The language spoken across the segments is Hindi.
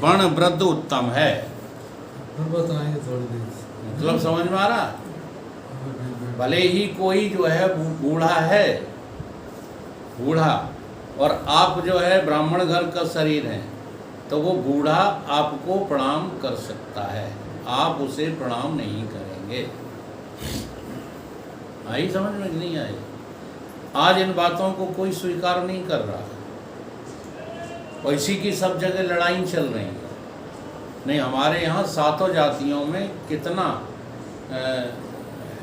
वर्ण वृद्ध उत्तम है। फिर बताएंगे थोड़ी देर मतलब समझ में आ रहा? भले ही कोई जो है बूढ़ा है, बूढ़ा, और आप जो है ब्राह्मण घर का शरीर है, तो वो बूढ़ा आपको प्रणाम कर सकता है, आप उसे प्रणाम नहीं करेंगे। आई समझ में कि नहीं आई? आज इन बातों को कोई स्वीकार नहीं कर रहा है, और इसी की सब जगह लड़ाई चल रही है। नहीं, हमारे यहाँ सातों जातियों में कितना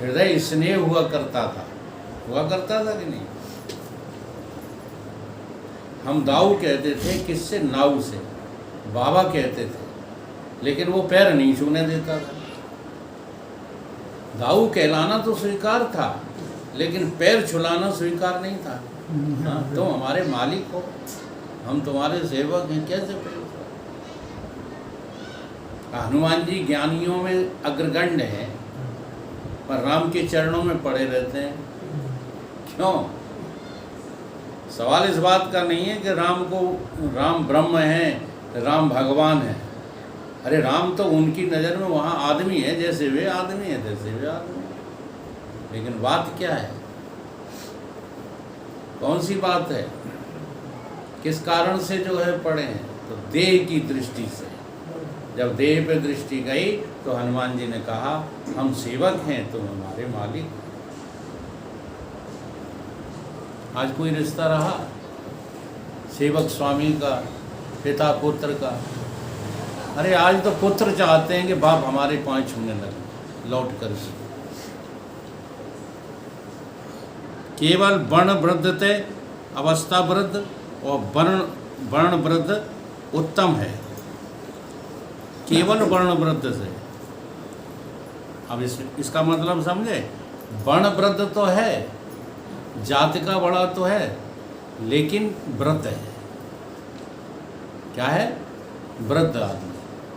हृदय स्नेह हुआ करता था कि नहीं? हम दाऊ कहते थे, किससे? नाऊ से। बाबा कहते थे, लेकिन वो पैर नहीं छूने देता था। दाऊ कहलाना तो स्वीकार था, लेकिन पैर छुलाना स्वीकार नहीं था। हाँ, तुम हमारे मालिक हो, हम तुम्हारे सेवक हैं, कैसे पैर? हनुमान जी ज्ञानियों में अग्रगण्य हैं, पर राम के चरणों में पड़े रहते हैं। क्यों? सवाल इस बात का नहीं है कि राम ब्रह्म हैं, राम भगवान हैं। अरे राम तो उनकी नज़र में वहाँ आदमी है, जैसे वे आदमी है तैसे वे आदमी है। लेकिन बात क्या है? कौन सी बात है? किस कारण से जो है पड़े हैं? तो देह की दृष्टि से। जब देह पे दृष्टि गई तो हनुमान जी ने कहा, हम सेवक हैं, तुम हमारे मालिक। आज कोई रिश्ता रहा सेवक स्वामी का, पिता पुत्र का? अरे आज तो पुत्र चाहते हैं कि बाप हमारे पांव छूने लगे लौट कर के। केवल वर्ण वृद्ध थे, अवस्था वृद्ध और वर्ण वृद्ध उत्तम है। केवल वर्ण वृद्ध से, अब इसका मतलब समझे? वर्ण वृद्ध तो है, जाति का बड़ा तो है, लेकिन वृद्ध है। क्या है? वृद्ध आदमी।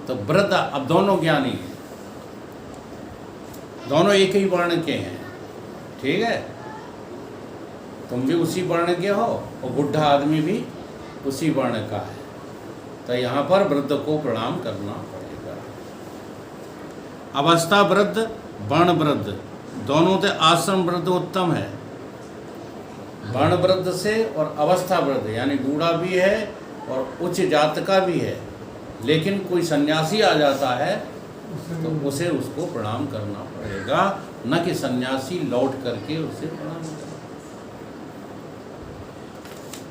तो वृद्ध, अब दोनों ज्ञानी हैं, दोनों एक ही वर्ण के हैं, ठीक है? तुम भी उसी वर्ण के हो और बुढ़ा आदमी भी उसी वर्ण का है, तो यहाँ पर वृद्ध को प्रणाम करना पड़ेगा। अवस्था वृद्ध, वर्ण वृद्ध, दोनों से आश्रम वृद्ध उत्तम है। वर्ण वृद्ध से और अवस्था वृद्ध, यानी बूढ़ा भी है और उच्च जात का भी है, लेकिन कोई सन्यासी आ जाता है तो उसे उसको प्रणाम करना पड़ेगा, न कि सन्यासी लौट करके उसे प्रणाम करना।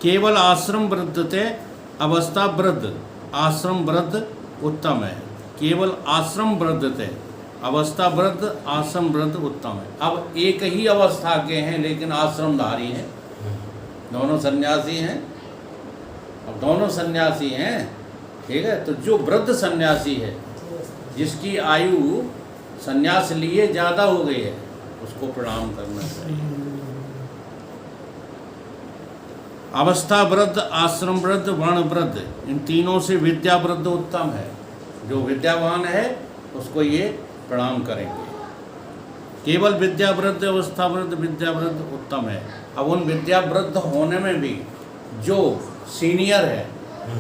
केवल आश्रम वृद्ध थे, अवस्था वृद्ध, आश्रम वृद्ध उत्तम है। केवल आश्रम वृद्ध थे, अवस्था वृद्ध, आश्रम वृद्ध उत्तम है। अब एक ही अवस्था के हैं लेकिन आश्रमधारी हैं, दोनों सन्यासी हैं। अब दोनों सन्यासी हैं, ठीक है? तो जो वृद्ध सन्यासी है, जिसकी आयु सन्यास लिए ज़्यादा हो गई है, उसको प्रणाम करना चाहिए। अवस्था वृद्ध, आश्रम वृद्ध, वर्ण वृद्ध, इन तीनों से विद्या वृद्ध उत्तम है। जो विद्यावान है उसको ये प्रणाम करेंगे। केवल विद्या वृद्ध, अवस्था वृद्ध, विद्या वृद्ध उत्तम है। अब उन विद्या वृद्ध होने में भी जो सीनियर है,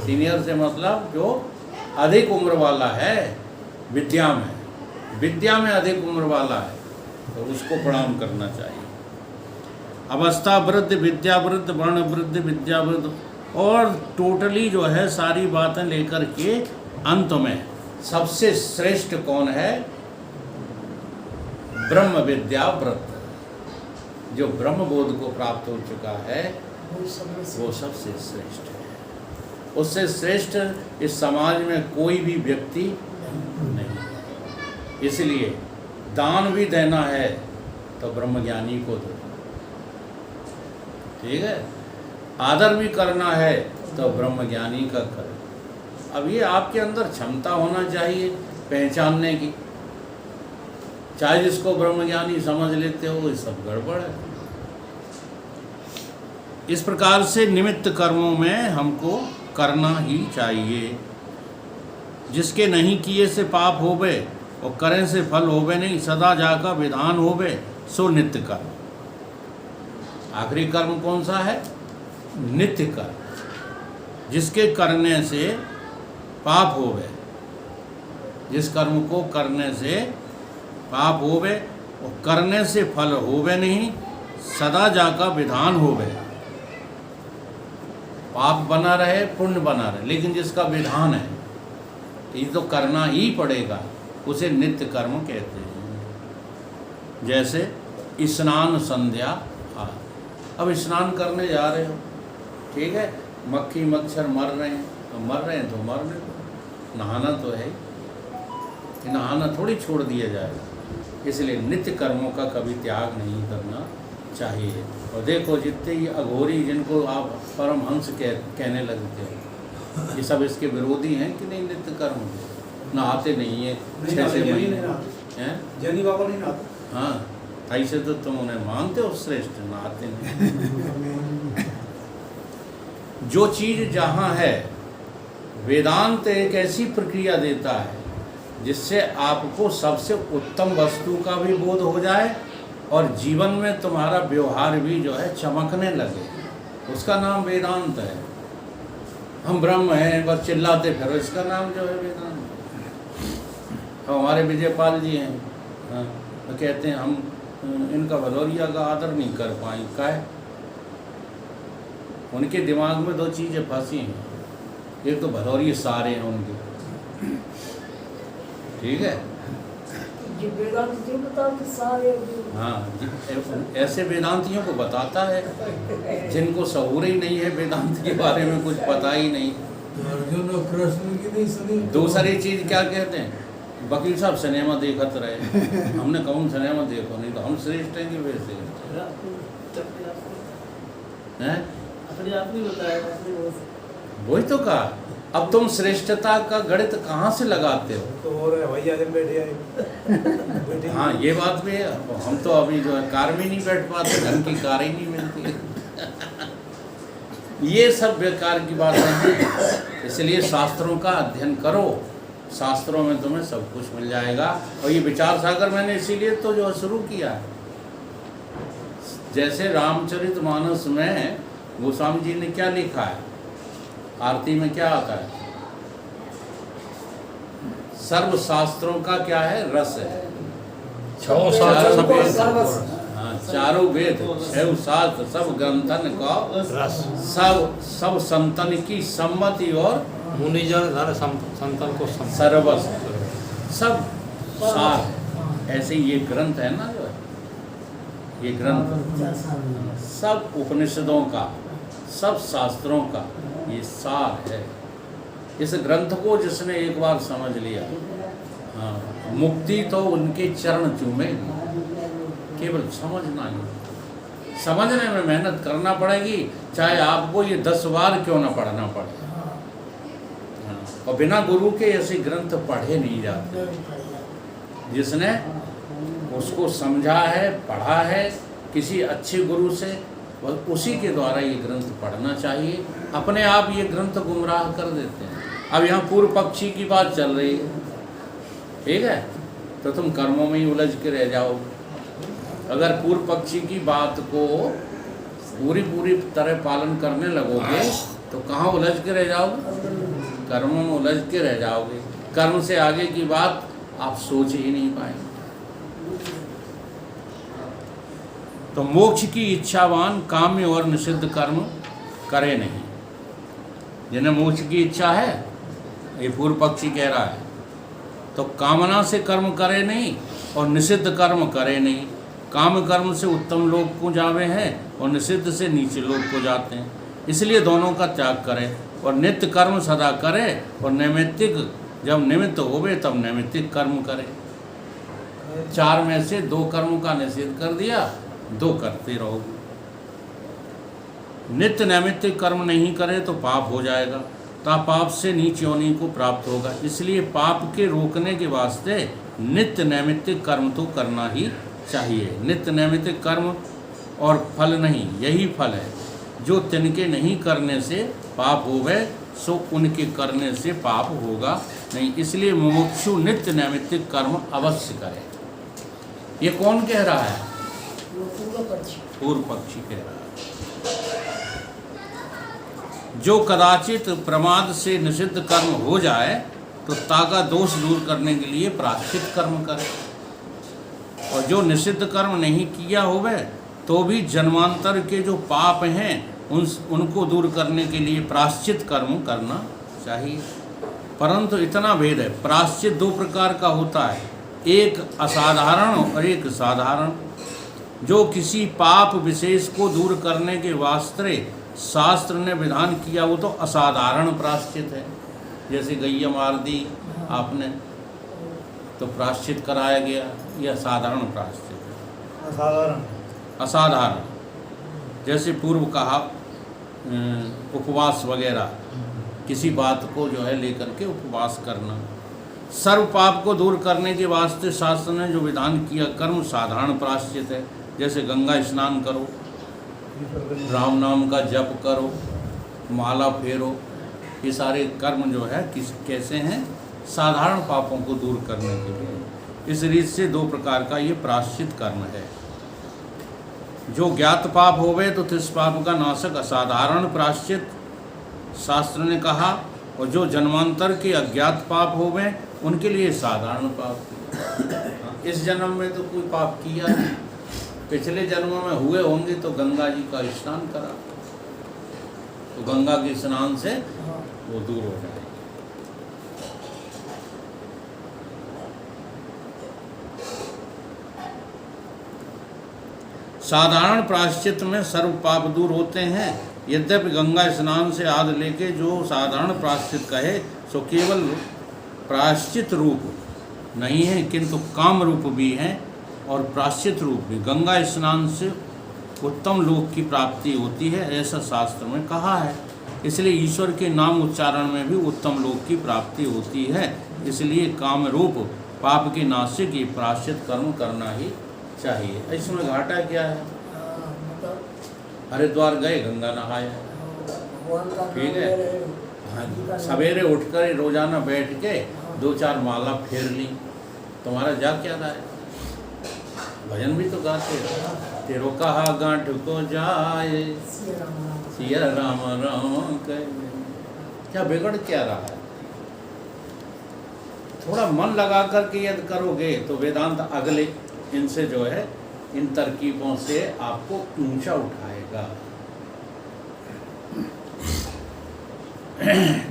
सीनियर से मतलब जो अधिक उम्र वाला है, विद्या में अधिक उम्र वाला है, तो उसको प्रणाम करना चाहिए। अवस्था वृद्ध, विद्या वृद्ध, वर्ण वृद्ध, विद्या वृद्ध, और टोटली जो है सारी बातें लेकर के अंत में सबसे श्रेष्ठ कौन है? ब्रह्म विद्या वृद्ध। जो ब्रह्म बोध को प्राप्त हो चुका है वो सबसे श्रेष्ठ है। उससे श्रेष्ठ इस समाज में कोई भी व्यक्ति नहीं है। इसलिए दान भी देना है तो ब्रह्मज्ञानी को दो, ठीक है? आदर भी करना है तो ब्रह्मज्ञानी का करें। अब ये आपके अंदर क्षमता होना चाहिए पहचानने की। चाहे जिसको ब्रह्मज्ञानी समझ लेते हो, ये सब गड़बड़ है। इस प्रकार से निमित्त कर्मों में हमको करना ही चाहिए। जिसके नहीं किए से पाप होवे और करें से फल होवे नहीं, सदा जाका विधान होवे सो नित्य कर्म। आखिरी कर्म कौन सा है? नित्य कर्म। जिसके करने से पाप होवे। जिस कर्म को करने से पाप होवे और करने से फल होवे नहीं, सदा जाका विधान होवे। पाप बना रहे पुण्य बना रहे, लेकिन जिसका विधान है ये तो करना ही पड़ेगा, उसे नित्य कर्म कहते हैं। जैसे स्नान संध्या आदि। अब स्नान करने जा रहे हो, ठीक है, मक्खी मच्छर मर रहे हैं तो मर रहे हैं तो मरने दो, नहाना तो है ही, नहाना थोड़ी छोड़ दिया जाएगा। इसलिए नित्य कर्मों का कभी त्याग नहीं करना चाहिए। और देखो जितने ही अघोरी जिनको आप परमहंस कहने लगते हो, ये सब इसके विरोधी हैं कि नहीं। नित्य कर्म नहाते नहीं है 6 महीने हैं, जैनी बाबा नहीं नहाते। हाँ, ऐसे तो तुम उन्हें मानते हो श्रेष्ठ, नहाते नहीं। जो चीज जहाँ है, वेदांत एक ऐसी प्रक्रिया देता है जिससे आपको सबसे उत्तम वस्तु का भी बोध हो जाए और जीवन में तुम्हारा व्यवहार भी जो है चमकने लगे। उसका नाम वेदांत है। हम ब्रह्म हैं बस चिल्लाते फिरो, इसका नाम जो है वेदांत। हमारे विजयपाल जी हैं, हाँ, तो कहते हैं हम इनका भदौरिया का आदर नहीं कर पाए। क्या है? उनके दिमाग में 2 चीज़ें फंसी हैं। एक तो भदौरिये सारे हैं उनके, ठीक है, हाँ, ऐसे वेदांतियों को बताता है जिनको सहूर ही नहीं है, वेदांत के बारे में कुछ पता ही नहीं। अर्जुन और कृष्ण की नहीं सुनी। दूसरी चीज़ क्या कहते हैं, वकील साहब सिनेमा देखते रहे। हमने कौन सिनेमा देखो, नहीं तो हम श्रेष्ठ हैं कि वैसे हैं। वही तो कहा, अब तुम श्रेष्ठता का गणित कहाँ से लगाते हो? तो और भैया जब बैठे हाँ, ये बात भी है। हम तो अभी जो है कार में नहीं बैठ पाते, ढंग की कार ही नहीं मिलती। ये सब बेकार की बात है। इसलिए शास्त्रों का अध्ययन करो, शास्त्रों में तुम्हें सब कुछ मिल जाएगा। और ये विचार सागर मैंने इसीलिए तो जो शुरू किया है। जैसे रामचरितमानस में गोस्वामी जी ने क्या लिखा है, आरती में क्या आता है, सर्व शास्त्रों का क्या है, रस है। चारों वेद 6 शास्त्र सब ग्रंथन का रस, सब संतन की सम्मति और मुनिजन संतन को सर्वस, सब सार है। ऐसे ये ग्रंथ है ना, जो है ये ग्रंथ सब उपनिषदों का, सब शास्त्रों का ये सार है। इस ग्रंथ को जिसने एक बार समझ लिया, हाँ, मुक्ति तो उनके चरण चूमेगी। केवल समझना ही, समझने में मेहनत करना पड़ेगी, चाहे आपको ये 10 बार क्यों ना पढ़ना पड़े। हाँ, और बिना गुरु के ऐसे ग्रंथ पढ़े नहीं जाते। जिसने उसको समझा है, पढ़ा है किसी अच्छे गुरु से, वह उसी के द्वारा ये ग्रंथ पढ़ना चाहिए। अपने आप ये ग्रंथ गुमराह कर देते हैं। अब यहाँ पूर्व पक्षी की बात चल रही है, ठीक है, तो तुम कर्मों में ही उलझ के रह जाओ। अगर पूर्व पक्षी की बात को पूरी तरह पालन करने लगोगे तो कहाँ उलझ के रह जाओगे, कर्मों में उलझ के रह जाओगे। कर्म से आगे की बात आप सोच ही नहीं पाएंगे। तो मोक्ष की इच्छावान काम्य और निषिद्ध कर्म करे नहीं। जिन्हें मोक्ष की इच्छा है, ये पूर्व पक्षी कह रहा है, तो कामना से कर्म करे नहीं और निषिद्ध कर्म करे नहीं। काम कर्म से उत्तम लोक को जावे हैं और निषिद्ध से नीचे लोक को जाते हैं। इसलिए दोनों का त्याग करें और नित्य कर्म सदा करें और नैमित्तिक जब निमित्त होवे तब नैमित्तिक कर्म करें। 4 में से 2 कर्म का निषेध कर दिया, 2 करते रहो। नित्य नैमित्तिक कर्म नहीं करे तो पाप हो जाएगा, ता पाप से नीच योनि को प्राप्त होगा। इसलिए पाप के रोकने के वास्ते नित्य नैमित्तिक कर्म तो करना ही चाहिए। नित्य नैमित्तिक कर्म और फल नहीं, यही फल है। जो तिनके नहीं करने से पाप होवे सो उनके करने से पाप होगा नहीं। इसलिए मुमुक्षु नित्य नैमित्तिक कर्म अवश्य करे। ये कौन कह रहा है? पूर्व पक्षी कह रहा है। जो कदाचित प्रमाद से निषिद्ध कर्म हो जाए तो ताका दोष दूर करने के लिए प्रायश्चित कर्म करे, और जो निषिद्ध कर्म नहीं किया होवे तो भी जन्मांतर के जो पाप हैं उनको दूर करने के लिए प्रायश्चित कर्म करना चाहिए। परंतु इतना भेद है, प्रायश्चित दो प्रकार का होता है, एक असाधारण और एक साधारण। जो किसी पाप विशेष को दूर करने के वास्ते शास्त्र ने विधान किया वो तो असाधारण प्रायश्चित है। जैसे गैया मार दी आपने तो प्रायश्चित कराया गया, यह साधारण प्रायश्चित है। असाधारण असाधारण जैसे पूर्व कहा उपवास वगैरह, किसी बात को जो है लेकर के उपवास करना। सर्व पाप को दूर करने के वास्ते शास्त्र ने जो विधान किया कर्म साधारण प्रायश्चित है। जैसे गंगा स्नान करो, राम नाम का जप करो, माला फेरो, ये सारे कर्म जो है कैसे हैं, साधारण पापों को दूर करने के लिए। इस रीत से दो प्रकार का ये प्रायश्चित कर्म है। जो ज्ञात पाप होवे तो तिस पाप का नाशक असाधारण प्रायश्चित शास्त्र ने कहा, और जो जन्मांतर के अज्ञात पाप होवे उनके लिए साधारण पाप। इस जन्म में तो कोई पाप किया नहीं, पिछले जन्मों में हुए होंगे तो गंगा जी का स्नान करा तो गंगा के स्नान से वो दूर हो जाए। साधारण प्रायश्चित में सर्व पाप दूर होते हैं। यद्यपि गंगा स्नान से आदि लेके जो साधारण प्रायश्चित कहे सो केवल प्रायश्चित रूप नहीं है, किंतु काम रूप भी है और प्रायश्चित रूप भी। गंगा स्नान से उत्तम लोक की प्राप्ति होती है, ऐसा शास्त्र में कहा है। इसलिए ईश्वर के नाम उच्चारण में भी उत्तम लोक की प्राप्ति होती है। इसलिए काम रूप पाप के नाश की प्रायश्चित कर्म करना ही चाहिए। इसमें घाटा क्या है, हरिद्वार गए, गंगा नहाया, ठीक है, हाँ, सवेरे उठकर रोजाना बैठ के 2-4 माला फेर ली, तुम्हारा जा क्या रहा है। भजन भी तो गाते हैं, तेरो कहा गांठ को जाए सिया राम राम कहे, क्या बिगड़ क्या रहा है। थोड़ा मन लगा कर के यदि करोगे तो वेदांत अगले इनसे जो है, इन तरकीबों से आपको ऊंचा उठाएगा।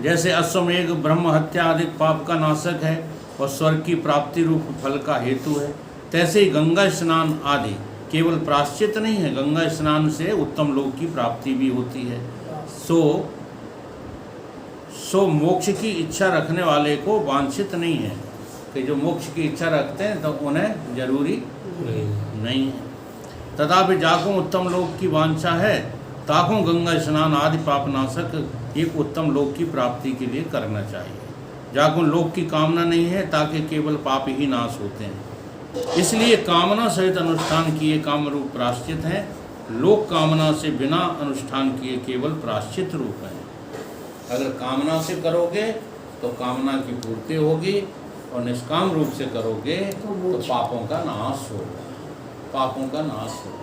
जैसे अश्वमेघ ब्रह्म हत्या आदि पाप का नाशक है और स्वर्ग की प्राप्ति रूप फल का हेतु है, तैसे ही गंगा स्नान आदि केवल प्रायश्चित नहीं है, गंगा स्नान से उत्तम लोक की प्राप्ति भी होती है। सो मोक्ष की इच्छा रखने वाले को वांछित नहीं है कि जो मोक्ष की इच्छा रखते हैं तो उन्हें जरूरी नहीं है। तथापि जाकों उत्तम लोक की वांछा है, ताकों गंगा स्नान आदि पापनाशक एक उत्तम लोक की प्राप्ति के लिए करना चाहिए। जाकों लोक की कामना नहीं है, ताकि केवल पाप ही नाश होते हैं। इसलिए कामना सहित अनुष्ठान किए काम रूप प्रायश्चित हैं, लोक कामना से बिना अनुष्ठान किए केवल प्रायश्चित रूप हैं। अगर कामना से करोगे तो कामना की पूर्ति होगी, और निष्काम रूप से करोगे तो पापों का नाश होगा, पापों का नाश होगा।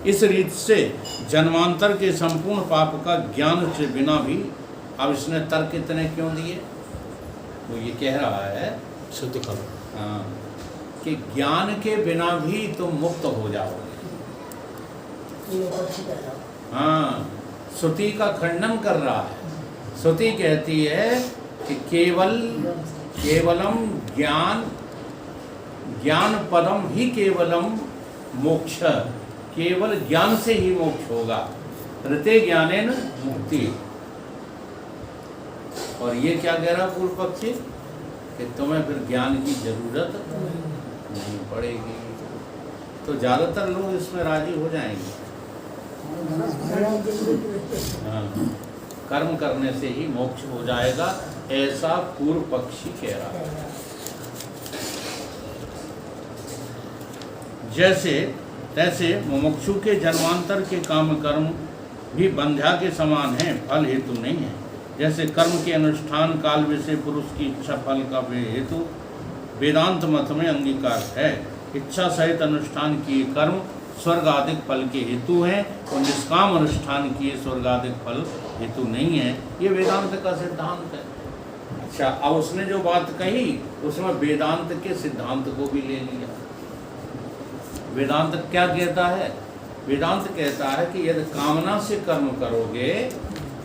इस रीत से जन्मांतर के संपूर्ण पाप का ज्ञान से बिना भी, अब इसने तर्क इतने क्यों दिए, वो ये कह रहा है शुद्ध कर्म, हाँ, कि ज्ञान के बिना भी तुम मुक्त हो जाओगे। हाँ, श्रुति का खंडन कर रहा है। श्रुति कहती है कि केवलम ज्ञान पदम ही केवलम मोक्ष, केवल ज्ञान से ही मोक्ष होगा। ऋते ज्ञानेन मुक्ति। और ये क्या कह रहा पूर्व पक्षी, कि तुम्हें फिर ज्ञान की जरूरत नहीं पड़ेगी। तो ज़्यादातर लोग इसमें राजी हो जाएंगे। हाँ, कर्म करने से ही मोक्ष हो जाएगा, ऐसा पूर्व पक्षी कह रहा है। तैसे मुमुक्षु के जन्मांतर के काम कर्म भी बंध्या के समान हैं, फल हेतु नहीं है। जैसे कर्म के अनुष्ठान काल विषय पुरुष की इच्छा फल का हेतु वेदांत मत में अंगीकार है। इच्छा सहित अनुष्ठान किए कर्म स्वर्ग आदि फल के हेतु हैं और निष्काम अनुष्ठान किए स्वर्ग आदि फल हेतु नहीं है। ये वेदांत का सिद्धांत है। अच्छा, अब उसने जो बात कही उसमें वेदांत के सिद्धांत को भी ले लिया। वेदांत क्या कहता है? वेदांत कहता है कि यदि कामना से कर्म करोगे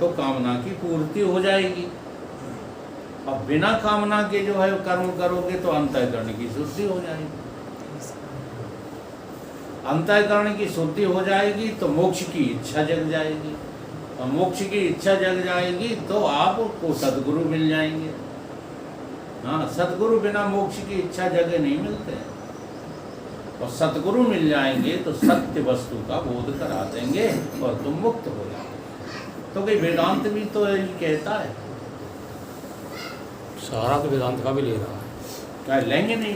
तो कामना की पूर्ति हो जाएगी, और बिना कामना के जो है कर्म करोगे तो अंतःकरण की शुद्धि हो जाएगी। अंतःकरण की शुद्धि हो जाएगी तो मोक्ष की इच्छा जग जाएगी, और मोक्ष की इच्छा जग जाएगी तो आपको सद्गुरु मिल जाएंगे। हाँ, सद्गुरु बिना मोक्ष की इच्छा जगे नहीं मिलते, और सद्गुरु मिल जाएंगे तो सत्य वस्तु का बोध करा देंगे और तुम मुक्त हो जाओगे। तो कोई वेदांत भी तो यही कहता है। सहारा तो वेदांत का भी ले रहा है। क्या लेंगे नहीं?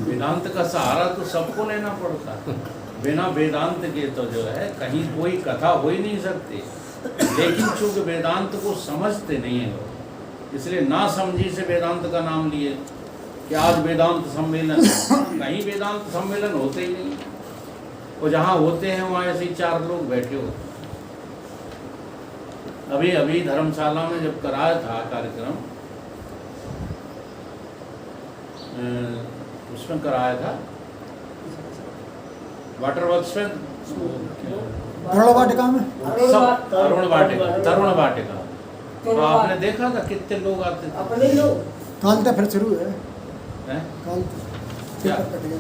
वेदांत का सहारा तो सबको लेना पड़ता है। बिना वेदांत के तो जो है कहीं कोई कथा हो ही नहीं सकती। लेकिन चूंकि वेदांत को समझते नहीं है लोग, इसलिए ना समझी से वेदांत का नाम लिए कि आज वेदांत सम्मेलन। कहीं वेदांत सम्मेलन होते ही नहीं, और जहाँ होते हैं वहाँ ऐसे ही 4 लोग बैठे होते। अभी अभी धर्मशाला में जब कराया था कार्यक्रम, उसमें कराया था वाटर वर्क्स में, तरुण वाटिका में, तरुण वाटिका। तो आपने देखा था कितने लोग आते थे? अपने लोग काल तो फिर शुरू है। हैं?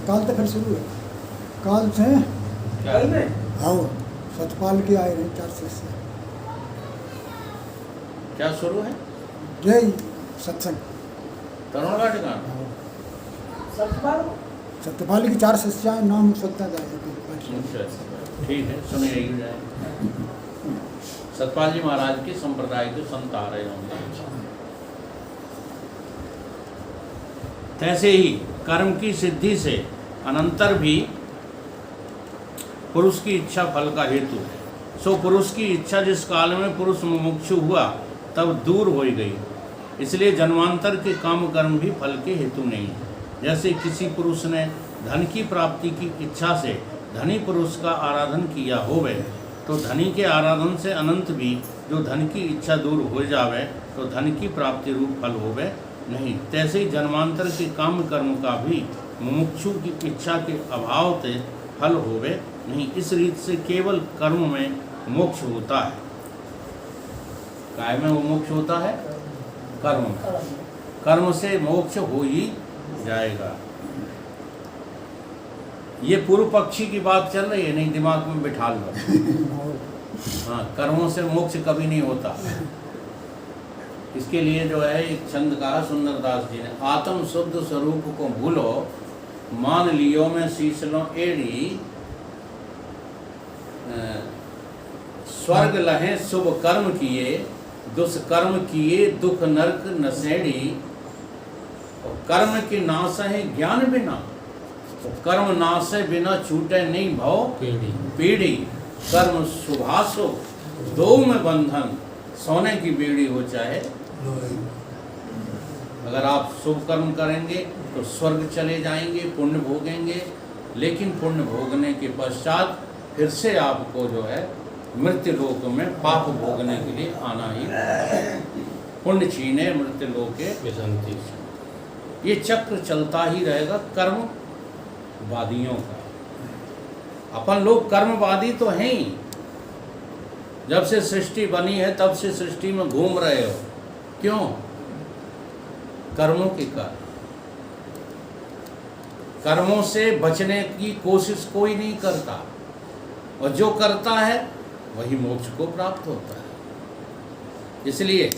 काल तो फिर शुरू है। काल से क्या? आओ सतपाल की आए रहे 4 शिष्य। क्या शुरू है? जय सत्संग तरुण वाटिका। सतपाल सत्यपाल की 4 शिष्याएं, नाम सकता जाए। अच्छा, ठीक है, सुनिए ही जाए। सतपाल जी महाराज के संप्रदाय के संत आ रहे होंगे। तैसे ही कर्म की सिद्धि से अनंतर भी पुरुष की इच्छा फल का हेतु है। सो पुरुष की इच्छा जिस काल में पुरुष मुमुक्षु हुआ तब दूर हो गई, इसलिए जन्मांतर के काम कर्म भी फल के हेतु नहीं है। जैसे किसी पुरुष ने धन की प्राप्ति की इच्छा से धनी पुरुष का आराधन किया होवे, तो धनी के आराधन से अनंत भी जो धन की इच्छा दूर हो जावे तो धन की प्राप्ति रूप फल होवे नहीं। तैसे ही जन्मांतर के काम कर्म का भी मुमुक्षु की इच्छा के अभाव से फल होवे नहीं। इस रीत से केवल कर्म में मोक्ष होता है। काय में वो मोक्ष होता है? कर्म में। कर्म से मोक्ष हो ही जाएगा। ये पूर्व पक्षी की बात चल रही है, नहीं दिमाग में बिठा लो। हाँ, कर्मों से मोक्ष कभी नहीं होता। इसके लिए जो है एक छंद कहा सुंदरदास जी ने, आत्म शुद्ध स्वरूप को भूलो, मान लियो में शीश लो एड़ी, स्वर्ग लहे शुभ कर्म किए, दुष्कर्म किए दुख नरक नसेड़ी, और कर्म की नाश है ज्ञान बिना, तो कर्म नाश बिना छूटे नहीं भव पीढ़ी, कर्म शुभाशो दो में बंधन, सोने की बेड़ी हो चाहे। अगर आप शुभ कर्म करेंगे तो स्वर्ग चले जाएंगे, पुण्य भोगेंगे, लेकिन पुण्य भोगने के पश्चात फिर से आपको जो है मृत्यु लोक में पाप भोगने के लिए आना ही, पुण्य छीने मृत्यु लोक के विसंति। ये चक्र चलता ही रहेगा कर्मवादियों का। अपन लोग कर्मवादी तो हैं ही, जब से सृष्टि बनी है तब से सृष्टि में घूम रहे हो। क्यों? कर्मों के कारण। कर्मों से बचने की कोशिश कोई नहीं करता, और जो करता है वही मोक्ष को प्राप्त होता है। इसलिए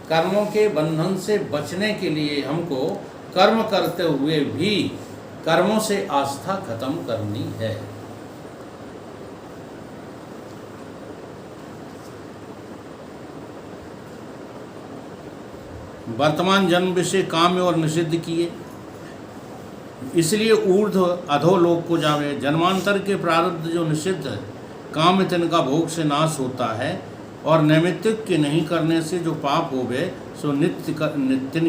कर्मों के बंधन से बचने के लिए हमको कर्म करते हुए भी कर्मों से आस्था खत्म करनी है। वर्तमान जन्म विषय काम्य और निषिद्ध किए, इसलिए ऊर्ध्व अधोलोक को जावे। जन्मांतर के प्रारब्ध जो निषिद्ध काम तिनका भोग से नाश होता है, और नैमित्तिक के नहीं करने से जो पाप होवे सो नित्य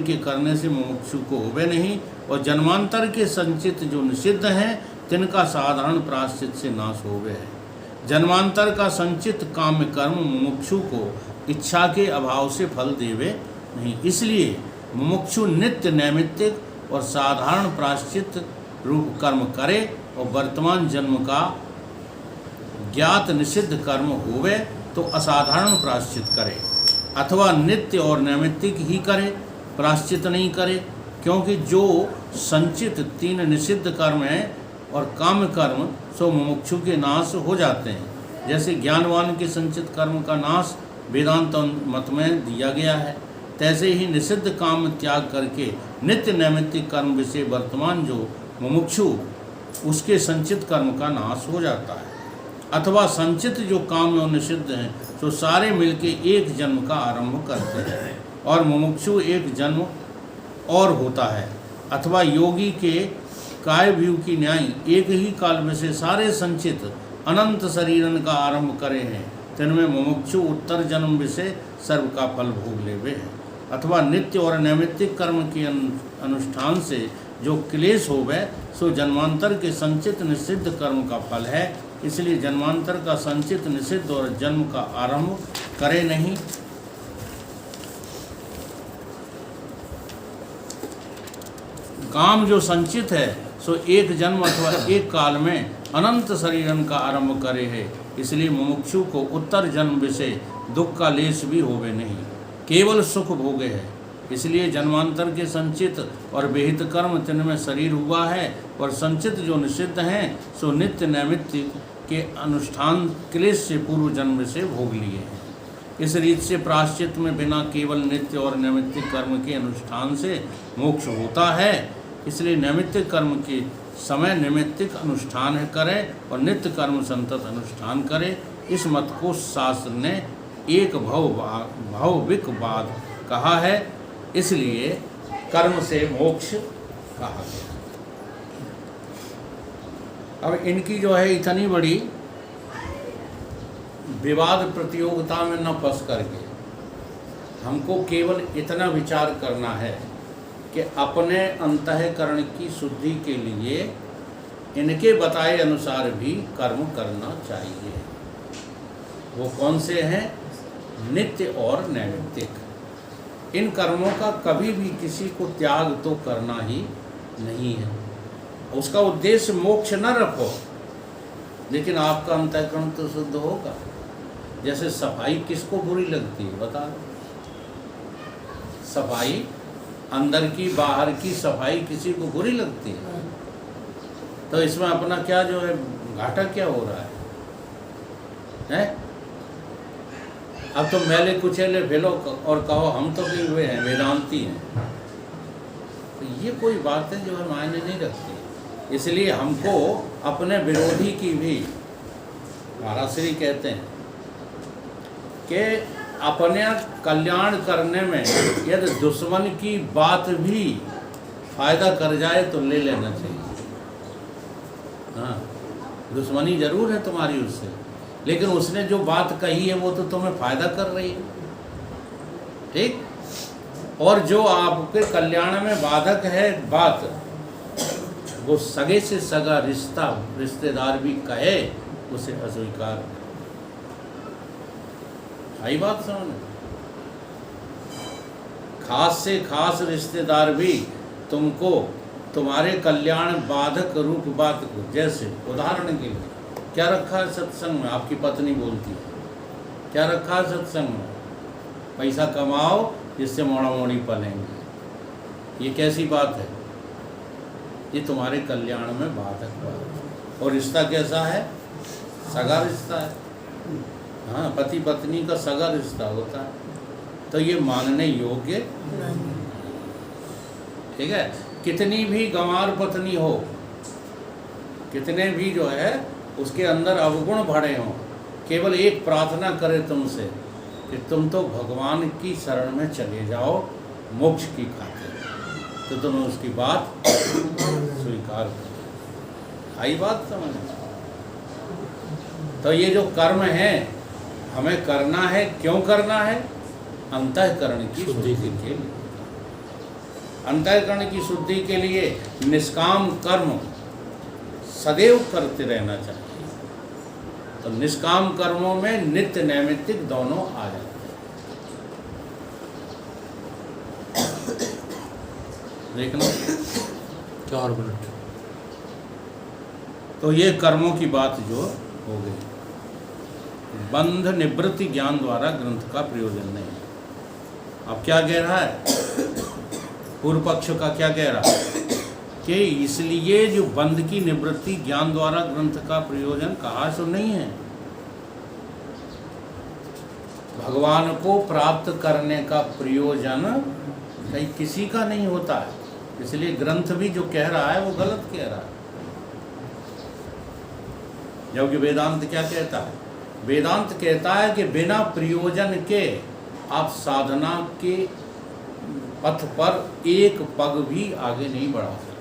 के करने से मुमुक्षु को होवे नहीं। और जन्मांतर के संचित जो निषिद्ध हैं तिनका साधारण प्रायश्चित से नाश होवे है। जन्मांतर का संचित काम्य कर्म मुमुक्षु को इच्छा के अभाव से फल देवे नहीं, इसलिए मुमुक्षु नित्य नैमित्तिक और साधारण प्रायश्चित रूप कर्म करे और वर्तमान जन्म का ज्ञात निषिद्ध कर्म होवे तो असाधारण प्रायश्चित करे, अथवा नित्य और नैमित्तिक ही करे, प्रायश्चित नहीं करे, क्योंकि जो संचित 3 निषिद्ध कर्म हैं और काम्य कर्म सो मुमुक्षु के नाश हो जाते हैं। जैसे ज्ञानवान के संचित कर्म का नाश वेदांत मत में दिया गया है, तैसे ही निषिद्ध काम त्याग करके नित्य नैमित्तिक कर्म विषय वर्तमान जो मुमुक्षु उसके संचित कर्म का नाश हो जाता है। अथवा संचित जो काम और निषिद्ध हैं तो सारे मिलके एक जन्म का आरंभ करते हैं और मुमुक्षु एक जन्म और होता है। अथवा योगी के काय व्यू की न्याय एक ही काल में से सारे संचित अनंत शरीरन का आरंभ करे हैं, तिनमें मुमुक्षु उत्तर जन्म विषय सर्व का फल भोग लेवे हैं। अथवा नित्य और नैमित्तिक कर्म के अनुष्ठान से जो क्लेश होवे सो जन्मांतर के संचित निषिद्ध कर्म का फल है, इसलिए जन्मांतर का संचित निषिद्ध और जन्म का आरंभ करे नहीं। काम जो संचित है सो एक जन्म अथवा एक काल में अनंत शरीरन का आरंभ करे है, इसलिए मुमुक्षु को उत्तर जन्म विषय दुख का लेश भी होवे नहीं, केवल सुख भोगे है। इसलिए जन्मांतर के संचित और विहित कर्म तिनमें शरीर हुआ है और संचित जो निषिद्ध हैं सो नित्य नैमित्तिक के अनुष्ठान क्लेश से पूर्व जन्म से भोग लिए हैं। इस रीत से प्रायश्चित में बिना केवल नित्य और नैमित्तिक कर्म के अनुष्ठान से मोक्ष होता है, इसलिए नैमित्तिक कर्म के समय नैमित्तिक अनुष्ठान करें और नित्य कर्म संतत अनुष्ठान करें। इस मत को शास्त्र ने एक भौविक बाद कहा है, इसलिए कर्म से मोक्ष कहा गया। अब इनकी जो है इतनी बड़ी विवाद प्रतियोगिता में न फंस करके हमको केवल इतना विचार करना है कि अपने अंतःकरण की शुद्धि के लिए इनके बताए अनुसार भी कर्म करना चाहिए। वो कौन से हैं? नित्य और नैमित्तिक। इन कर्मों का कभी भी किसी को त्याग तो करना ही नहीं है। उसका उद्देश्य मोक्ष न रखो, लेकिन आपका अंतःकरण तो शुद्ध होगा। जैसे सफाई किसको बुरी लगती है बता दो? सफाई अंदर की बाहर की सफाई किसी को बुरी लगती है? तो इसमें अपना क्या जो है घाटा क्या हो रहा है? अब तो मैले कुचेले भेलो और कहो हम तो भी हुए हैं, वेदांती हैं, तो ये कोई बात है जो है मायने नहीं रखती। इसलिए हमको अपने विरोधी की भी महाराश्री कहते हैं कि अपने कल्याण करने में यदि दुश्मन की बात भी फायदा कर जाए तो ले लेना चाहिए। हाँ, दुश्मनी जरूर है तुम्हारी उससे, लेकिन उसने जो बात कही है वो तो तुम्हें फायदा कर रही है, ठीक। और जो आपके कल्याण में बाधक है बात, वो सगे से सगा रिश्ता रिश्तेदार भी कहे उसे अस्वीकार। आई बात समझ? खास से खास रिश्तेदार भी तुमको तुम्हारे कल्याण बाधक रूप बात को, जैसे उदाहरण के लिए क्या रखा है सत्संग में? आपकी पत्नी बोलती है क्या रखा है सत्संग में? पैसा कमाओ जिससे मोड़ा मोड़ी पलेंगे। ये कैसी बात है? ये तुम्हारे कल्याण में बाधक बात। और रिश्ता कैसा है? सगा रिश्ता है। हाँ, पति पत्नी का सगा रिश्ता होता है, तो ये मानने योग्य, ठीक है। कितनी भी गंवार पत्नी हो, कितने भी जो है उसके अंदर अवगुण भरे हों, केवल एक प्रार्थना करे तुमसे कि तुम तो भगवान की शरण में चले जाओ मोक्ष की खातिर, तो तुम उसकी बात स्वीकार करो। आई बात समझ? तो ये जो कर्म है हमें करना है, क्यों करना है? अंतःकरण की शुद्धि के लिए। अंतःकरण की शुद्धि के लिए निष्काम कर्म सदैव करते रहना चाहिए। तो निष्काम कर्मों में नित्य नैमित्तिक दोनों आ जाते हैं। देखना 4 मिनट। तो ये कर्मों की बात जो हो गई। बंध निवृत्ति ज्ञान द्वारा ग्रंथ का प्रयोजन नहीं। अब क्या कह रहा है पूर्व पक्ष का, क्या कह रहा है कि इसलिए जो बंध की निवृत्ति ज्ञान द्वारा ग्रंथ का प्रयोजन कहा सो नहीं है। भगवान को प्राप्त करने का प्रयोजन कहीं किसी का नहीं होता है, इसलिए ग्रंथ भी जो कह रहा है वो गलत कह रहा है। जबकि वेदांत क्या कहता है? वेदांत कहता है कि बिना प्रयोजन के आप साधना के पथ पर एक पग भी आगे नहीं बढ़ा सकते।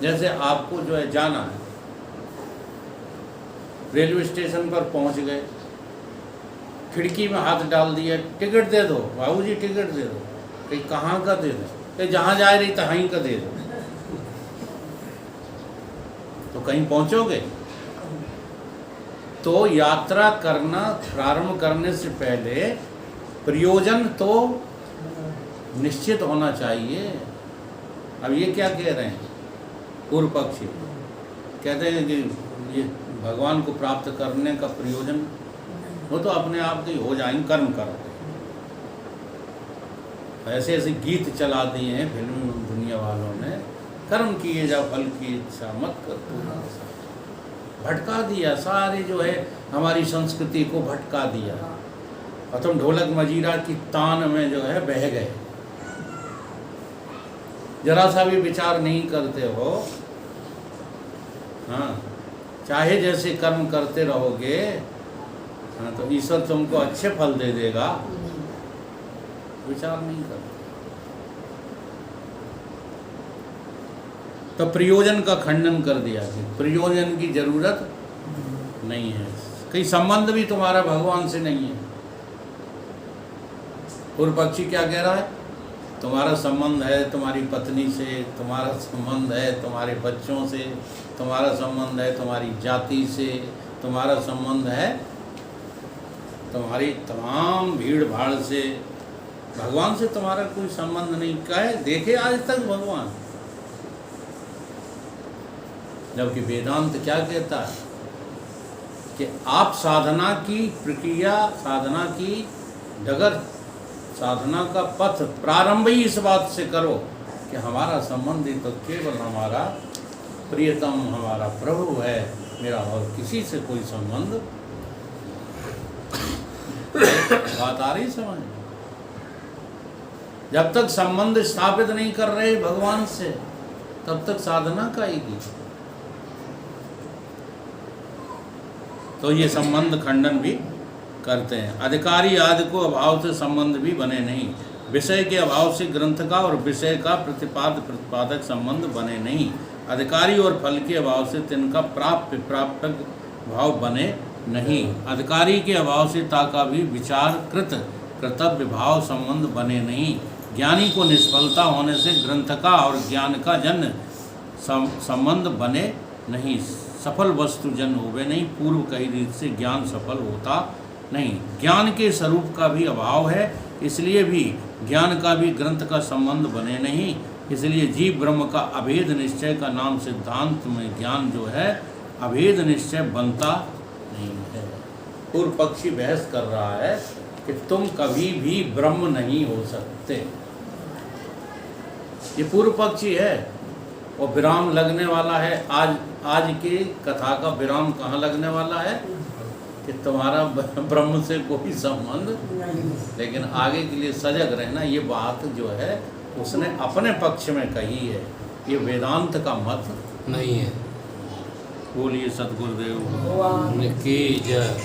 जैसे आपको जो है जाना है, रेलवे स्टेशन पर पहुंच गए, खिड़की में हाथ डाल दिया, टिकट दे दो बाबूजी, टिकट दे दो। कहीं कहाँ का दे दो? कहीं जहाँ जा रही तहीं का दे दो। तो कहीं पहुंचोगे? तो यात्रा करना प्रारंभ करने से पहले प्रयोजन तो निश्चित होना चाहिए। अब ये क्या कह रहे हैं पूर्व पक्षी? कहते हैं कि ये भगवान को प्राप्त करने का प्रयोजन वो तो अपने आप के हो जाएंगे, कर्म करते। ऐसे ऐसे गीत चला दिए हैं फिल्म दुनिया वालों ने, कर्म किए जा फल की इच्छा मत कर तू। भटका दिया सारे जो है हमारी संस्कृति को भटका दिया, और तुम ढोलक मजीरा की तान में जो है बह गए। जरा सा भी विचार नहीं करते हो। हाँ, चाहे जैसे कर्म करते रहोगे, हाँ, तो ईश्वर तुमको अच्छे फल दे देगा। विचार नहीं करते। तो प्रयोजन का खंडन कर दिया कि प्रयोजन की जरूरत नहीं है। कहीं संबंध भी तुम्हारा भगवान से नहीं है। पूर्व पक्षी क्या कह रहा है? तुम्हारा संबंध है तुम्हारी पत्नी से, तुम्हारा संबंध है तुम्हारे बच्चों से, तुम्हारा संबंध है तुम्हारी जाति से, तुम्हारा संबंध है तुम्हारी तमाम भीड़ भाड़ से। भगवान से तुम्हारा कोई संबंध नहीं। क्या है? देखे आज तक भगवान। जबकि वेदांत क्या कहता है कि आप साधना की प्रक्रिया, साधना की डगर, साधना का पथ प्रारंभ ही इस बात से करो कि हमारा संबंध ही तो केवल हमारा प्रियतम, हमारा प्रभु है, मेरा और किसी से कोई संबंध। बात आ रही समझ? जब तक संबंध स्थापित नहीं कर रहे भगवान से, तब तक साधना का ही की। तो ये संबंध खंडन भी करते हैं। अधिकारी आदि को अभाव से संबंध भी बने नहीं। विषय के अभाव से ग्रंथ का और विषय का प्रतिपादक संबंध बने नहीं। अधिकारी और फल के अभाव से तिनका प्राप्य प्रापक भाव बने नहीं। अधिकारी के अभाव से ताका भी विचार कृत कर्तव्य भाव संबंध बने नहीं। ज्ञानी को निष्फलता होने से ग्रंथ का और ज्ञान का जन्य संबंध बने नहीं। सफल वस्तु जन्य होवे नहीं। पूर्व कही रीत से ज्ञान सफल होता नहीं। ज्ञान के स्वरूप का भी अभाव है, इसलिए भी ज्ञान का भी ग्रंथ का संबंध बने नहीं। इसलिए जीव ब्रह्म का अभेद निश्चय का नाम सिद्धांत में ज्ञान जो है अभेद निश्चय बनता नहीं है। पूर्व पक्षी बहस कर रहा है कि तुम कभी भी ब्रह्म नहीं हो सकते। ये पूर्व पक्षी है और विराम लगने वाला है। आज की कथा का विराम कहाँ लगने वाला है कि तुम्हारा ब्रह्म से कोई संबंध, लेकिन आगे के लिए सजग रहना। ये बात जो है उसने अपने पक्ष में कही है, ये वेदांत का मत नहीं है। बोलिए सतगुरुदेव की जय।